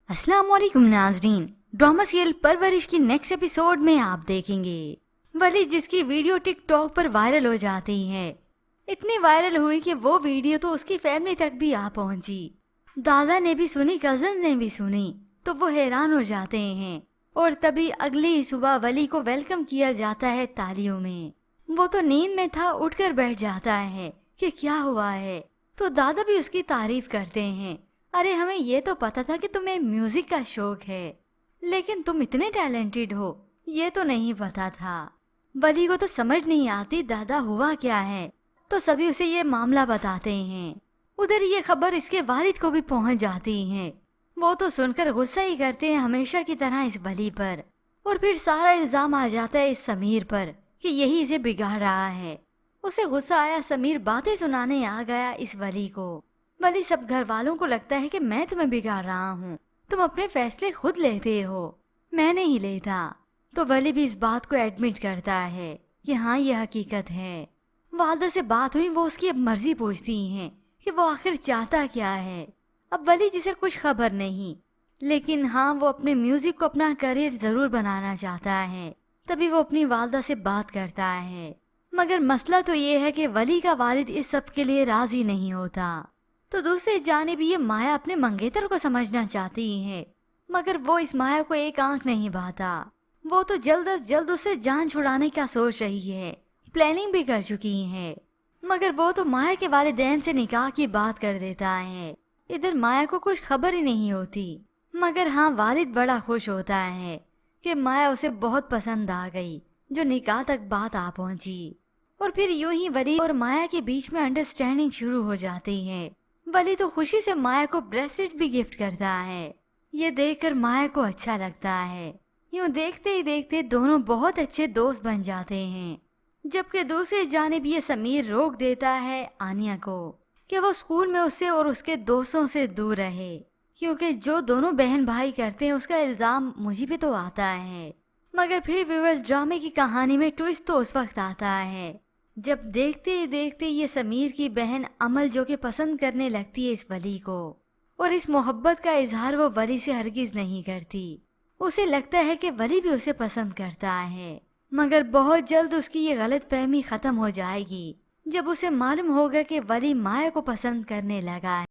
अस्सलाम वालेकुम नाजरीन। ड्रामा सीरियल परवरिश की नेक्स्ट एपिसोड में आप देखेंगे वली जिसकी वीडियो टिकटॉक पर वायरल हो जाती है। इतनी वायरल हुई कि वो वीडियो तो उसकी फैमिली तक भी आ पहुंची। दादा ने भी सुनी, कजन ने भी सुनी, तो वो हैरान हो जाते हैं। और तभी अगली ही सुबह वली को वेलकम किया जाता है तालियों में। वो तो नींद में था, उठकर बैठ जाता है कि क्या हुआ है। तो दादा भी उसकी तारीफ करते हैं। अरे हमें ये तो पता था कि तुम्हें म्यूजिक का शौक है, लेकिन तुम इतने टैलेंटेड हो ये तो नहीं पता था। वली को तो समझ नहीं आती दादा हुआ क्या है, तो सभी उसे ये मामला बताते हैं। उधर ये खबर इसके वालिद को भी पहुंच जाती है। वो तो सुनकर गुस्सा ही करते हैं हमेशा की तरह इस वली पर, और फिर सारा इल्जाम आ जाता है इस समीर पर कि यही इसे बिगाड़ रहा है। उसे गुस्सा आया, समीर बातें सुनाने आ गया इस वली को। वली सब घर वालों को लगता है कि मैं तुम्हें बिगाड़ रहा हूँ, तुम अपने फैसले खुद लेते हो, मैं नहीं लेता। तो वली भी इस बात को एडमिट करता है कि हाँ ये हकीकत है। वालदा से बात हुई, वो उसकी अब मर्जी पूछती हैं कि वो आखिर चाहता क्या है। अब वली जिसे कुछ खबर नहीं, लेकिन हाँ वो अपने म्यूजिक को अपना करियर जरूर बनाना चाहता है। तभी वो अपनी वालदा से बात करता है, मगर मसला तो ये है कि वली का वालिद इस सब के लिए राजी नहीं होता। तो दूसरी जानिब ये माया अपने मंगेतर को समझना चाहती है, मगर वो इस माया को एक आंख नहीं भाता। वो तो जल्द अज जल्द उसे जान छुड़ाने का सोच रही है, प्लानिंग भी कर चुकी है। मगर वो तो माया के वालिदैन से निकाह की बात कर देता है। इधर माया को कुछ खबर ही नहीं होती, मगर हाँ वालिद बड़ा खुश होता है कि माया उसे बहुत पसंद आ गई, जो निकाह तक बात आ पहुंची। और फिर यूं ही वली और माया के बीच में अंडरस्टैंडिंग शुरू हो जाती है। वली तो खुशी से माया को ब्रेसलेट भी गिफ्ट करता है। ये देखकर माया को अच्छा लगता है। यूं देखते ही देखते दोनों बहुत अच्छे दोस्त बन जाते हैं। जबकि दूसरी जानिब ये समीर रोक देता है आनिया को कि वो स्कूल में उससे और उसके दोस्तों से दूर रहे, क्योंकि जो दोनों बहन भाई करते हैं उसका इल्जाम मुझे पे तो आता है। मगर फिर व्यूअर्स ड्रामे की कहानी में ट्विस्ट तो उस वक्त आता है जब देखते ही देखते ये समीर की बहन अमल जो कि पसंद करने लगती है इस वली को, और इस मोहब्बत का इजहार वो वली से हरगिज नहीं करती। उसे लगता है कि वली भी उसे पसंद करता है, मगर बहुत जल्द उसकी ये गलत फहमी खत्म हो जाएगी जब उसे मालूम होगा कि वली माया को पसंद करने लगा है।